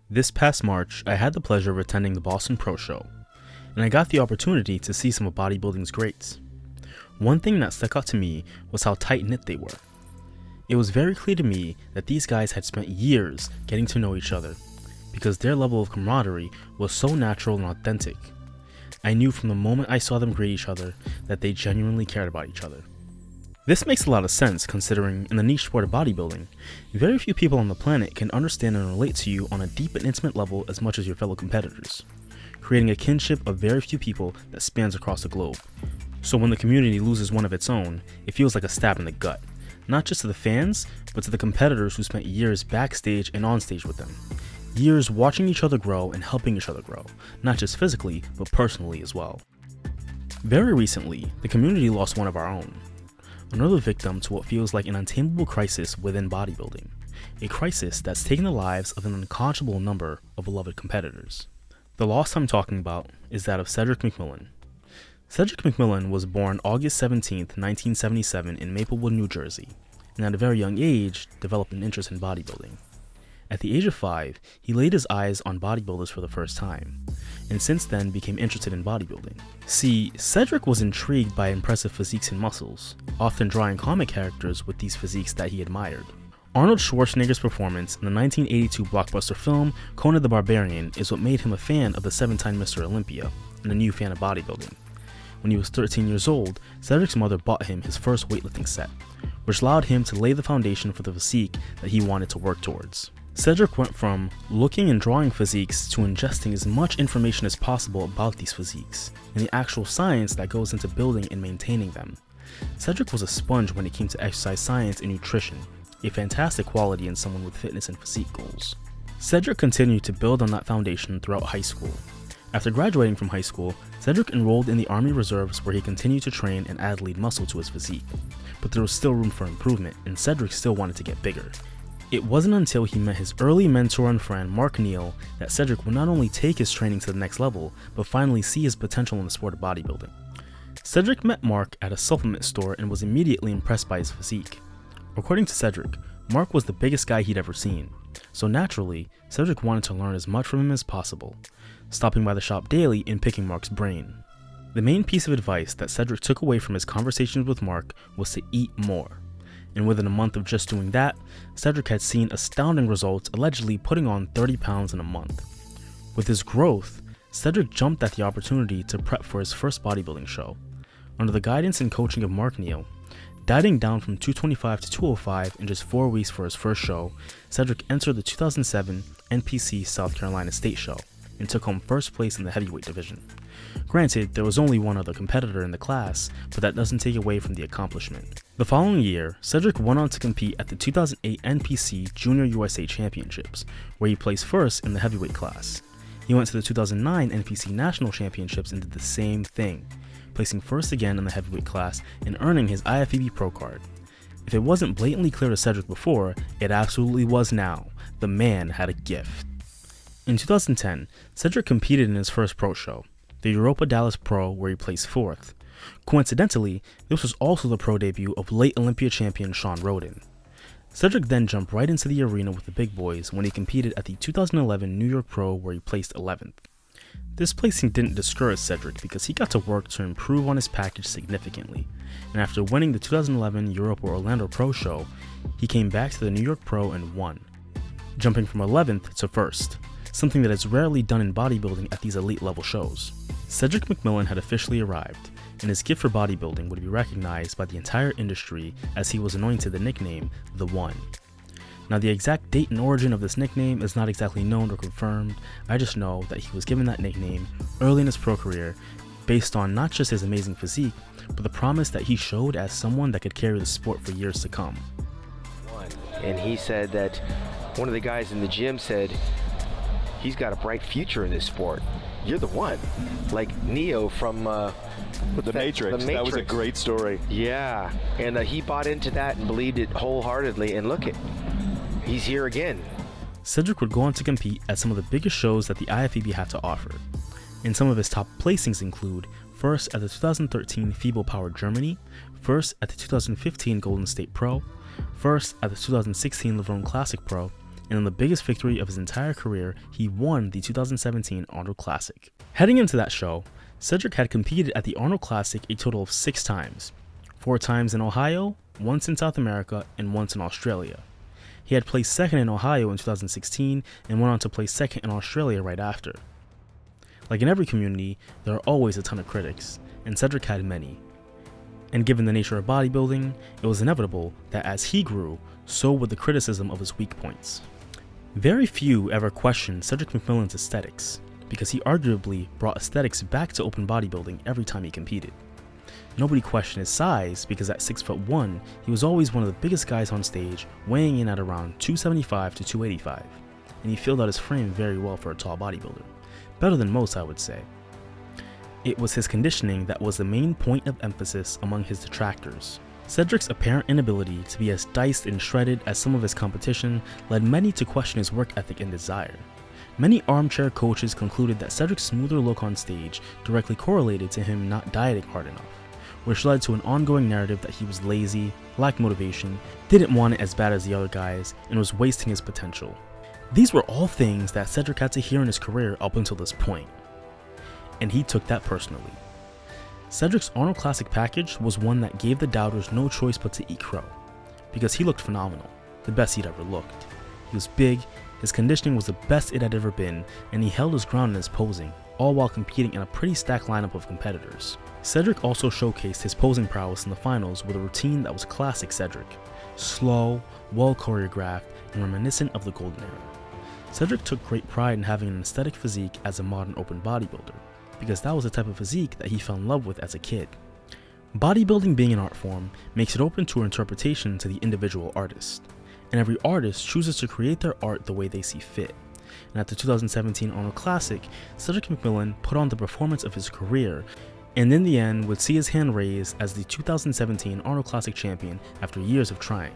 This past March, I had the pleasure of attending the Boston Pro Show, and I got the opportunity to see some of bodybuilding's greats. One thing that stuck out to me was how tight-knit they were. It was very clear to me that these guys had spent years getting to know each other, because their level of camaraderie was so natural and authentic. I knew from the moment I saw them greet each other that they genuinely cared about each other. This makes a lot of sense considering in the niche sport of bodybuilding, very few people on the planet can understand and relate to you on a deep and intimate level as much as your fellow competitors, creating a kinship of very few people that spans across the globe. So when the community loses one of its own, it feels like a stab in the gut, not just to the fans, but to the competitors who spent years backstage and on stage with them. Years watching each other grow and helping each other grow, not just physically, but personally as well. Very recently, the community lost one of our own. Another victim to what feels like an untamable crisis within bodybuilding, a crisis that's taken the lives of an unconscionable number of beloved competitors. The loss I'm talking about is that of Cedric McMillan. Cedric McMillan was born August 17, 1977 in Maplewood, New Jersey, and at a very young age developed an interest in bodybuilding. At the age of 5, he laid his eyes on bodybuilders for the first time, and since then became interested in bodybuilding. See, Cedric was intrigued by impressive physiques and muscles, often drawing comic characters with these physiques that he admired. Arnold Schwarzenegger's performance in the 1982 blockbuster film Conan the Barbarian is what made him a fan of the 7-time Mr. Olympia, and a new fan of bodybuilding. When he was 13 years old, Cedric's mother bought him his first weightlifting set, which allowed him to lay the foundation for the physique that he wanted to work towards. Cedric went from looking and drawing physiques to ingesting as much information as possible about these physiques, and the actual science that goes into building and maintaining them. Cedric was a sponge when it came to exercise science and nutrition, a fantastic quality in someone with fitness and physique goals. Cedric continued to build on that foundation throughout high school. After graduating from high school, Cedric enrolled in the Army Reserves where he continued to train and add lead muscle to his physique, but there was still room for improvement and Cedric still wanted to get bigger. It wasn't until he met his early mentor and friend Mark Neal that Cedric would not only take his training to the next level, but finally see his potential in the sport of bodybuilding. Cedric met Mark at a supplement store and was immediately impressed by his physique. According to Cedric, Mark was the biggest guy he'd ever seen, so naturally, Cedric wanted to learn as much from him as possible, stopping by the shop daily and picking Mark's brain. The main piece of advice that Cedric took away from his conversations with Mark was to eat more. And within a month of just doing that, Cedric had seen astounding results, allegedly putting on 30 pounds in a month. With his growth, Cedric jumped at the opportunity to prep for his first bodybuilding show. Under the guidance and coaching of Mark Neal, dieting down from 225 to 205 in just 4 weeks for his first show, Cedric entered the 2007 NPC South Carolina State Show and took home first place in the heavyweight division. Granted, there was only one other competitor in the class, but that doesn't take away from the accomplishment. The following year, Cedric went on to compete at the 2008 NPC Junior USA Championships, where he placed first in the heavyweight class. He went to the 2009 NPC National Championships and did the same thing, placing first again in the heavyweight class and earning his IFBB Pro card. If it wasn't blatantly clear to Cedric before, it absolutely was now. The man had a gift. In 2010, Cedric competed in his first pro show, the Europa Dallas Pro, where he placed 4th. Coincidentally, this was also the pro debut of late Olympia champion Sean Roden. Cedric then jumped right into the arena with the big boys when he competed at the 2011 New York Pro, where he placed 11th. This placing didn't discourage Cedric because he got to work to improve on his package significantly, and after winning the 2011 Europa Orlando Pro show, he came back to the New York Pro and won, jumping from 11th to 1st. Something that is rarely done in bodybuilding at these elite level shows. Cedric McMillan had officially arrived, and his gift for bodybuilding would be recognized by the entire industry as he was anointed the nickname The One. Now the exact date and origin of this nickname is not exactly known or confirmed. I just know that he was given that nickname early in his pro career based on not just his amazing physique, but the promise that he showed as someone that could carry the sport for years to come. And he said that one of the guys in the gym said, he's got a bright future in this sport. You're the one. Like Neo from The Matrix. That was a great story. Yeah, and he bought into that and believed it wholeheartedly, and look it, he's here again. Cedric would go on to compete at some of the biggest shows that the IFBB had to offer, and some of his top placings include first at the 2013 FIBO Power Germany, first at the 2015 Golden State Pro, first at the 2016 Arnold Classic Pro, and in the biggest victory of his entire career, he won the 2017 Arnold Classic. Heading into that show, Cedric had competed at the Arnold Classic a total of 6 times, 4 times in Ohio, once in South America, and once in Australia. He had placed second in Ohio in 2016 and went on to place second in Australia right after. Like in every community, there are always a ton of critics, and Cedric had many. And given the nature of bodybuilding, it was inevitable that as he grew, so would the criticism of his weak points. Very few ever questioned Cedric McMillan's aesthetics, because he arguably brought aesthetics back to open bodybuilding every time he competed. Nobody questioned his size, because at 6'1", he was always one of the biggest guys on stage, weighing in at around 275 to 285, and he filled out his frame very well for a tall bodybuilder. Better than most, I would say. It was his conditioning that was the main point of emphasis among his detractors. Cedric's apparent inability to be as diced and shredded as some of his competition led many to question his work ethic and desire. Many armchair coaches concluded that Cedric's smoother look on stage directly correlated to him not dieting hard enough, which led to an ongoing narrative that he was lazy, lacked motivation, didn't want it as bad as the other guys, and was wasting his potential. These were all things that Cedric had to hear in his career up until this point, and he took that personally. Cedric's Arnold Classic package was one that gave the doubters no choice but to eat crow, because he looked phenomenal, the best he'd ever looked. He was big, his conditioning was the best it had ever been, and he held his ground in his posing, all while competing in a pretty stacked lineup of competitors. Cedric also showcased his posing prowess in the finals with a routine that was classic Cedric, slow, well choreographed, and reminiscent of the golden era. Cedric took great pride in having an aesthetic physique as a modern open bodybuilder, because that was the type of physique that he fell in love with as a kid. Bodybuilding being an art form makes it open to interpretation to the individual artist, and every artist chooses to create their art the way they see fit. And at the 2017 Arnold Classic, Cedric McMillan put on the performance of his career, and in the end would see his hand raised as the 2017 Arnold Classic champion after years of trying.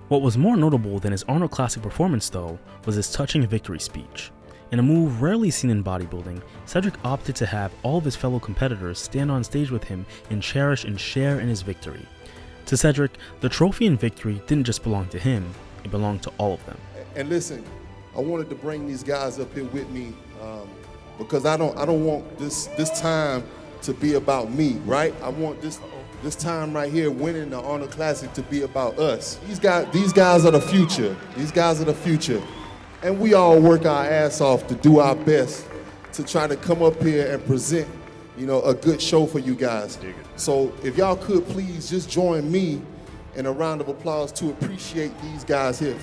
What was more notable than his Arnold Classic performance though, was his touching victory speech. In a move rarely seen in bodybuilding, Cedric opted to have all of his fellow competitors stand on stage with him and cherish and share in his victory. To Cedric, the trophy and victory didn't just belong to him, it belonged to all of them. And listen, I wanted to bring these guys up here with me because I don't want this time to be about me, right? I want this time right here winning the Arnold Classic to be about us. These guys are the future. These guys are the future. And we all work our ass off to do our best to try to come up here and present, a good show for you guys. So if y'all could please just join me in a round of applause to appreciate these guys here.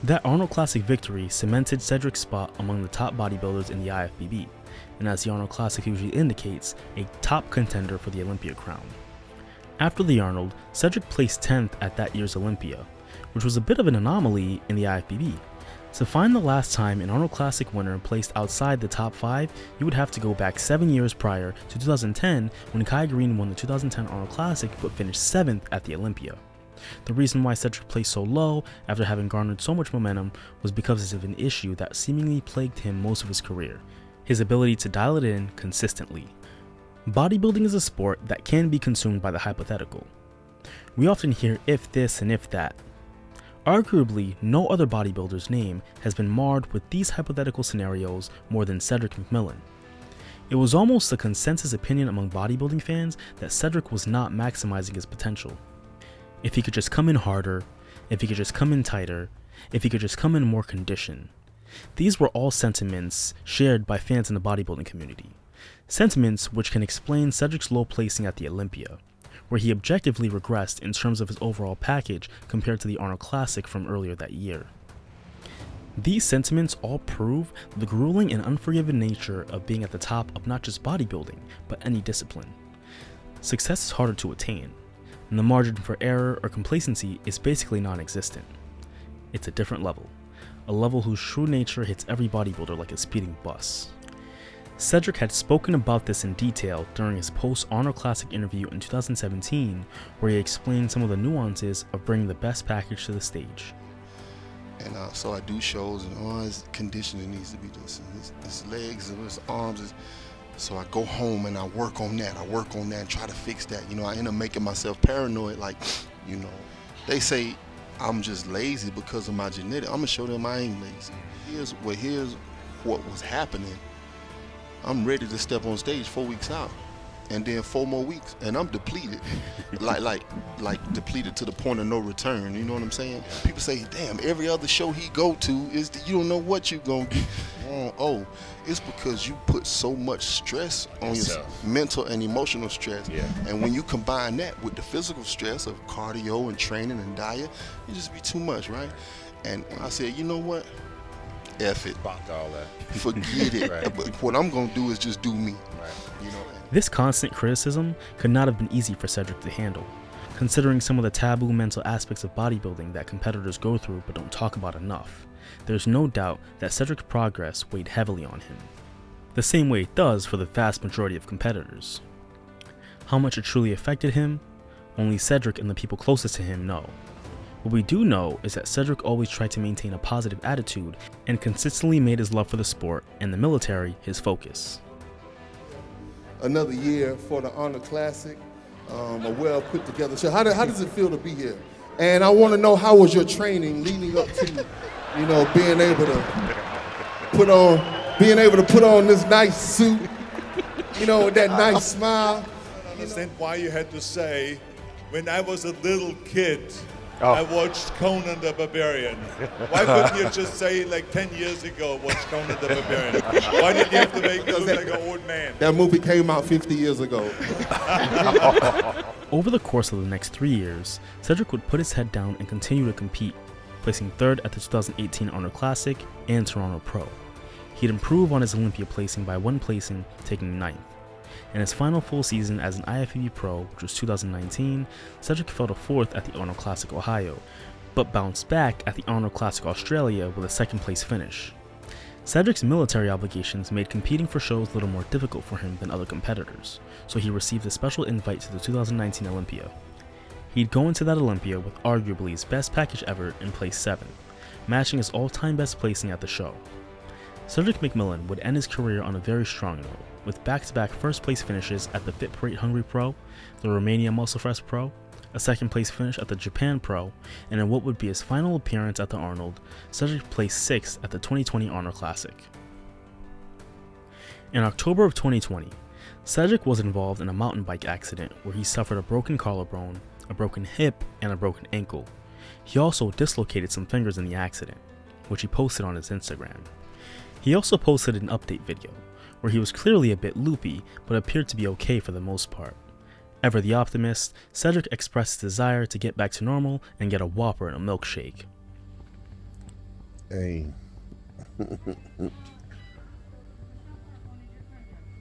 That Arnold Classic victory cemented Cedric's spot among the top bodybuilders in the IFBB, and as the Arnold Classic usually indicates, a top contender for the Olympia crown. After the Arnold, Cedric placed 10th at that year's Olympia, which was a bit of an anomaly in the IFBB. To find the last time an Arnold Classic winner placed outside the top 5, you would have to go back 7 years prior to 2010 when Kai Green won the 2010 Arnold Classic but finished 7th at the Olympia. The reason why Cedric placed so low after having garnered so much momentum was because of an issue that seemingly plagued him most of his career: his ability to dial it in consistently. Bodybuilding is a sport that can be consumed by the hypothetical. We often hear if this and if that. Arguably, no other bodybuilder's name has been marred with these hypothetical scenarios more than Cedric McMillan. It was almost a consensus opinion among bodybuilding fans that Cedric was not maximizing his potential. If he could just come in harder, if he could just come in tighter, if he could just come in more conditioned. These were all sentiments shared by fans in the bodybuilding community. Sentiments which can explain Cedric's low placing at the Olympia, where he objectively regressed in terms of his overall package compared to the Arnold Classic from earlier that year. These sentiments all prove the grueling and unforgiving nature of being at the top of not just bodybuilding, but any discipline. Success is harder to attain, and the margin for error or complacency is basically non-existent. It's a different level, a level whose true nature hits every bodybuilder like a speeding bus. Cedric had spoken about this in detail during his post-Arnold Classic interview in 2017, where he explained some of the nuances of bringing the best package to the stage. And so I do shows, and all his conditioning needs to be this, and his legs and his arms. So I go home and I work on that and try to fix that. I end up making myself paranoid, like, They say I'm just lazy because of my genetic. I'm gonna show them I ain't lazy. Here's what was happening. I'm ready to step on stage 4 weeks out, and then 4 more weeks, and I'm depleted, like depleted to the point of no return. You know what I'm saying? People say, "Damn, every other show he go to is you don't know what you gonna get." Oh, it's because you put so much stress on yourself, mental and emotional stress. Yeah. And when you combine that with the physical stress of cardio and training and diet, it just be too much, right? And I said, you know what? F it. Fuck all that. Forget it. Right. But what I'm gonna do is just do me. Right. You know. This constant criticism could not have been easy for Cedric to handle, considering some of the taboo mental aspects of bodybuilding that competitors go through but don't talk about enough. There's no doubt that Cedric's progress weighed heavily on him, the same way it does for the vast majority of competitors. How much it truly affected him, only Cedric and the people closest to him know. What we do know is that Cedric always tried to maintain a positive attitude and consistently made his love for the sport and the military his focus. Another year for the Arnold Classic, a well put together show. How does it feel to be here? And I want to know, how was your training leading up to, being able to put on this nice suit, with that nice smile. I understand why you had to say, when I was a little kid, I watched Conan the Barbarian. Why couldn't you just say, like 10 years ago, watched Conan the Barbarian? Why did you have to make me look like an old man? That movie came out 50 years ago. Over the course of the next 3 years, Cedric would put his head down and continue to compete, placing 3rd at the 2018 Arnold Classic and Toronto Pro. He'd improve on his Olympia placing by 1 placing, taking 9th. In his final full season as an IFBB Pro, which was 2019, Cedric fell to 4th at the Arnold Classic Ohio, but bounced back at the Arnold Classic Australia with a 2nd place finish. Cedric's military obligations made competing for shows a little more difficult for him than other competitors, so he received a special invite to the 2019 Olympia. He'd go into that Olympia with arguably his best package ever and place 7th, matching his all-time best placing at the show. Cedric McMillan would end his career on a very strong note, with back-to-back first-place finishes at the Fit Parade Hungary Pro, the Romania Muscle Fest Pro, a 2nd place finish at the Japan Pro, and in what would be his final appearance at the Arnold, Cedric placed 6th at the 2020 Arnold Classic. In October of 2020, Cedric was involved in a mountain bike accident where he suffered a broken collarbone, a broken hip, and a broken ankle. He also dislocated some fingers in the accident, which he posted on his Instagram. He also posted an update video, where he was clearly a bit loopy, but appeared to be okay for the most part. Ever the optimist, Cedric expressed his desire to get back to normal and get a Whopper and a milkshake. Hey,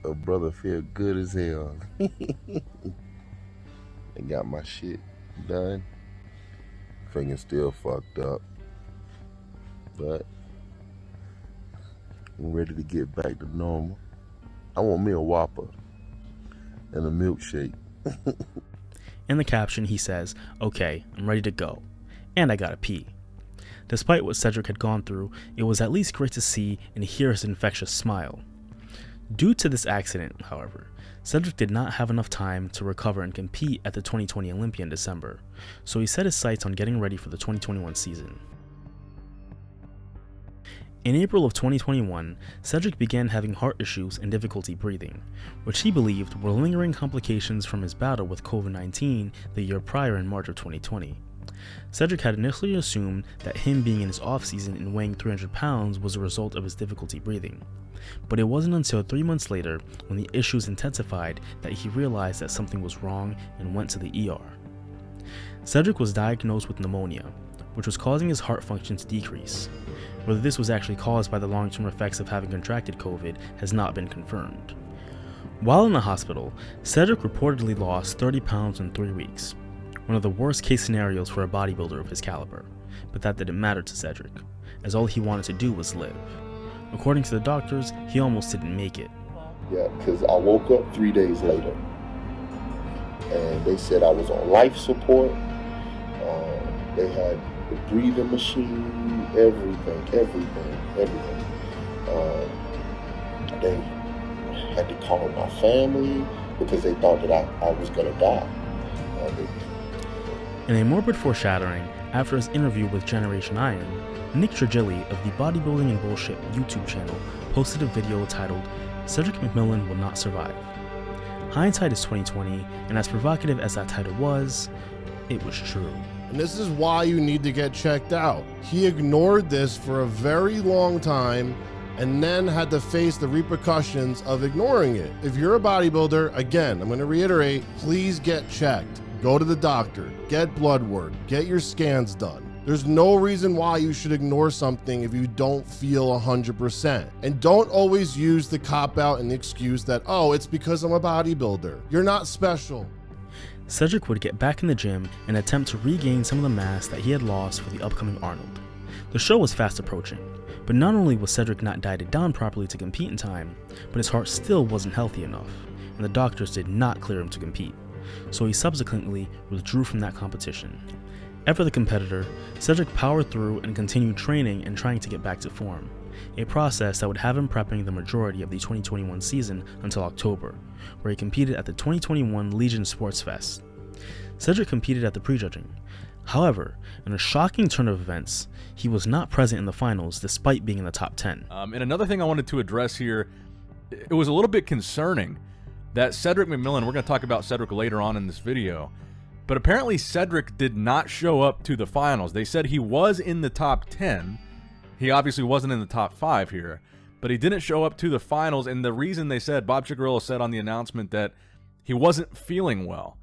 a brother feel good as hell. I got my shit done. Finger still fucked up, but I'm ready to get back to normal. I want me a Whopper and a milkshake. In the caption, he says, "Okay, I'm ready to go, and I gotta pee." Despite what Cedric had gone through, it was at least great to see and hear his infectious smile. Due to this accident, however, Cedric did not have enough time to recover and compete at the 2020 Olympia in December, so he set his sights on getting ready for the 2021 season. In April of 2021, Cedric began having heart issues and difficulty breathing, which he believed were lingering complications from his battle with COVID-19 the year prior in March of 2020. Cedric had initially assumed that him being in his off-season and weighing 300 pounds was a result of his difficulty breathing, but it wasn't until 3 months later, when the issues intensified, that he realized that something was wrong and went to the ER. Cedric was diagnosed with pneumonia, which was causing his heart function to decrease. Whether this was actually caused by the long-term effects of having contracted COVID has not been confirmed. While in the hospital, Cedric reportedly lost 30 pounds in 3 weeks, one of the worst case scenarios for a bodybuilder of his caliber, but that didn't matter to Cedric, as all he wanted to do was live. According to the doctors, he almost didn't make it. Yeah, because I woke up 3 days later, and they said I was on life support. They had the breathing machine, everything. They had to call my family because they thought that I was gonna die. In a morbid foreshadowing, after his interview with Generation Iron, Nick Trigilli of the Bodybuilding and Bullshit YouTube channel posted a video titled, "Cedric McMillan Will Not Survive." Hindsight is 2020, and as provocative as that title was, it was true. And this is why you need to get checked out. He ignored this for a very long time and then had to face the repercussions of ignoring it. If you're a bodybuilder, again, I'm going to reiterate, please get checked. Go to the doctor, get blood work, get your scans done. There's no reason why you should ignore something if you don't feel 100%. And don't always use the cop-out and the excuse that, oh, it's because I'm a bodybuilder. You're not special. Cedric would get back in the gym and attempt to regain some of the mass that he had lost for the upcoming Arnold. The show was fast approaching, but not only was Cedric not dieted down properly to compete in time, but his heart still wasn't healthy enough, and the doctors did not clear him to compete, so he subsequently withdrew from that competition. Ever the competitor, Cedric powered through and continued training and trying to get back to form, a process that would have him prepping the majority of the 2021 season until October, where he competed at the 2021 Legion Sports Fest. Cedric competed at the prejudging. However, in a shocking turn of events, he was not present in the finals despite being in the top 10. And another thing I wanted to address here, it was a little bit concerning that Cedric McMillan, we're going to talk about Cedric later on in this video, but apparently Cedric did not show up to the finals. They said he was in the top 10. He obviously wasn't in the top 5 here, but he didn't show up to the finals, and the reason they said, Bob Cigarillo said on the announcement that he wasn't feeling well.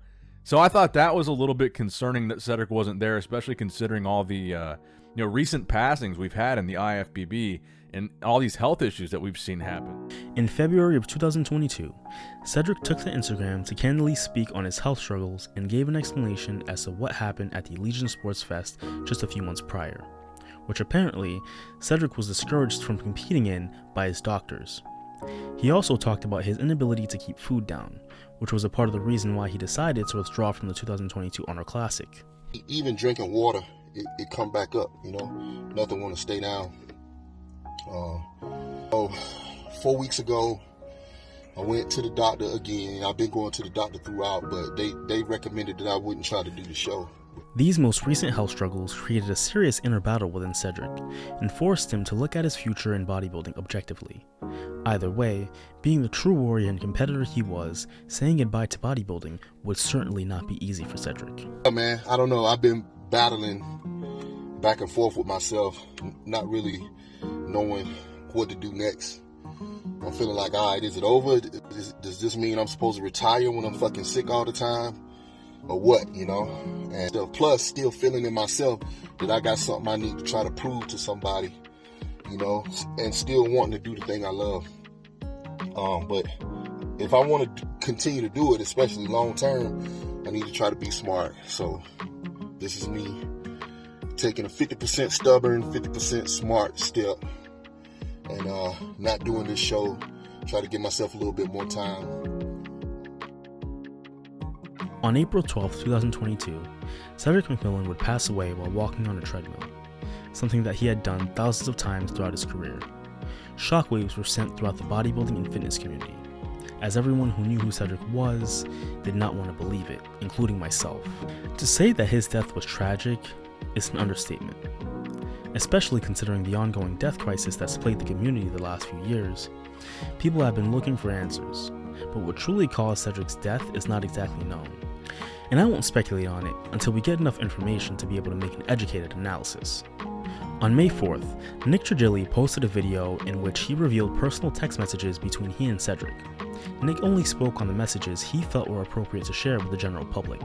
So I thought that was a little bit concerning that Cedric wasn't there, especially considering all the recent passings we've had in the IFBB and all these health issues that we've seen happen. In February of 2022, Cedric took to Instagram to candidly speak on his health struggles and gave an explanation as to what happened at the Legion Sports Fest just a few months prior, which apparently Cedric was discouraged from competing in by his doctors. He also talked about his inability to keep food down, which was a part of the reason why he decided to withdraw from the 2022 Arnold Classic. Even drinking water, it come back up, you know. Nothing want to stay down. 4 weeks ago, I went to the doctor again. I've been going to the doctor throughout, but they recommended that I wouldn't try to do the show. These most recent health struggles created a serious inner battle within Cedric and forced him to look at his future in bodybuilding objectively. Either way, being the true warrior and competitor he was, saying goodbye to bodybuilding would certainly not be easy for Cedric. Yeah, man, I don't know. I've been battling back and forth with myself, not really knowing what to do next. I'm feeling like, all right, is it over? Does this mean I'm supposed to retire when I'm fucking sick all the time? Or what, you know? And plus, still feeling in myself that I got something I need to try to prove to somebody, you know, and still wanting to do the thing I love. But if I want to continue to do it, especially long term, I need to try to be smart. So this is me taking a 50% stubborn, 50% smart step, and not doing this show. Try to give myself a little bit more time. On April 12, 2022, Cedric McMillan would pass away while walking on a treadmill, something that he had done thousands of times throughout his career. Shockwaves were sent throughout the bodybuilding and fitness community, as everyone who knew who Cedric was did not want to believe it, including myself. To say that his death was tragic is an understatement, especially considering the ongoing death crisis that's plagued the community the last few years. People have been looking for answers, but what truly caused Cedric's death is not exactly known. And I won't speculate on it until we get enough information to be able to make an educated analysis. On May 4th, Nick Trigilli posted a video in which he revealed personal text messages between he and Cedric. Nick only spoke on the messages he felt were appropriate to share with the general public,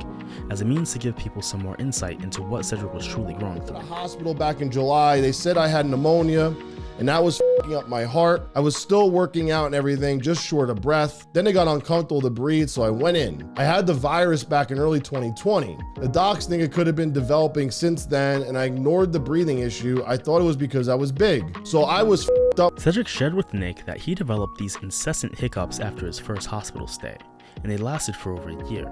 as a means to give people some more insight into what Cedric was truly going through. At the hospital back in July, they said I had pneumonia, and that was f***ing up my heart. I was still working out and everything, just short of breath. Then it got uncomfortable to breathe, so I went in. I had the virus back in early 2020. The docs think it could have been developing since then, and I ignored the breathing issue. I thought it was because I was big. So I was f***ed up. Cedric shared with Nick that he developed these incessant hiccups after his first hospital stay, and they lasted for over a year.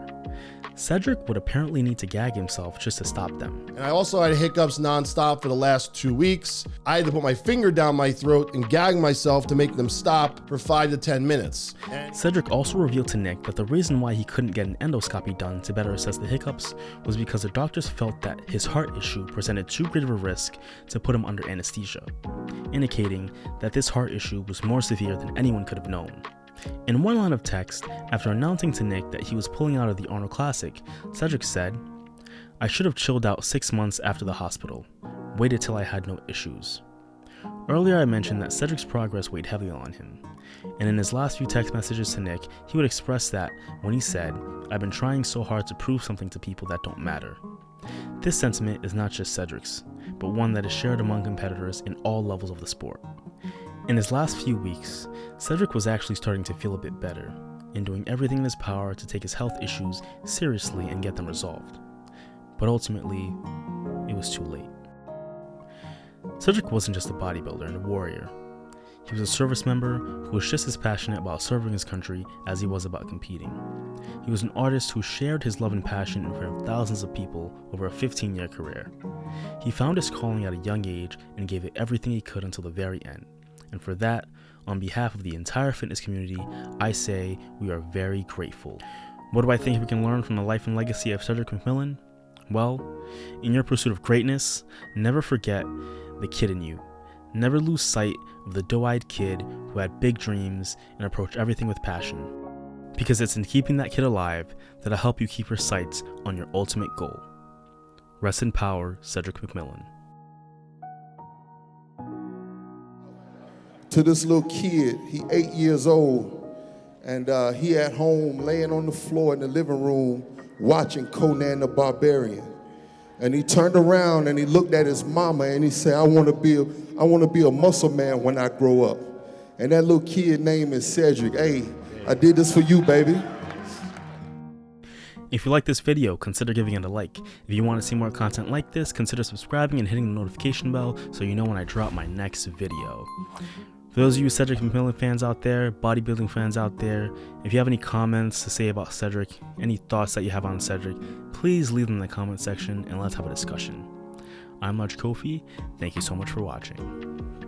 Cedric would apparently need to gag himself just to stop them. And I also had hiccups nonstop for the last 2 weeks. I had to put my finger down my throat and gag myself to make them stop for 5 to 10 minutes. Cedric also revealed to Nick that the reason why he couldn't get an endoscopy done to better assess the hiccups was because the doctors felt that his heart issue presented too great of a risk to put him under anesthesia, indicating that this heart issue was more severe than anyone could have known. In one line of text, after announcing to Nick that he was pulling out of the Arnold Classic, Cedric said, "I should have chilled out 6 months after the hospital, waited till I had no issues." Earlier I mentioned that Cedric's progress weighed heavily on him, and in his last few text messages to Nick, he would express that when he said, "I've been trying so hard to prove something to people that don't matter." This sentiment is not just Cedric's, but one that is shared among competitors in all levels of the sport. In his last few weeks, Cedric was actually starting to feel a bit better, and doing everything in his power to take his health issues seriously and get them resolved. But ultimately, it was too late. Cedric wasn't just a bodybuilder and a warrior. He was a service member who was just as passionate about serving his country as he was about competing. He was an artist who shared his love and passion in front of thousands of people over a 15-year career. He found his calling at a young age and gave it everything he could until the very end. And for that, on behalf of the entire fitness community, I say we are very grateful. What do I think we can learn from the life and legacy of Cedric McMillan? Well, in your pursuit of greatness, never forget the kid in you. Never lose sight of the doe-eyed kid who had big dreams and approached everything with passion. Because it's in keeping that kid alive that'll help you keep your sights on your ultimate goal. Rest in power, Cedric McMillan. To this little kid, he 8 years old, and he at home laying on the floor in the living room watching Conan the Barbarian. And he turned around and he looked at his mama and he said, I want to be a muscle man when I grow up. And that little kid name is Cedric. Hey, I did this for you, baby. If you like this video, consider giving it a like. If you want to see more content like this, consider subscribing and hitting the notification bell so you know when I drop my next video. For those of you Cedric McMillan fans out there, bodybuilding fans out there, if you have any comments to say about Cedric, any thoughts that you have on Cedric, please leave them in the comment section and let's have a discussion. I'm Large Kofi. Thank you so much for watching.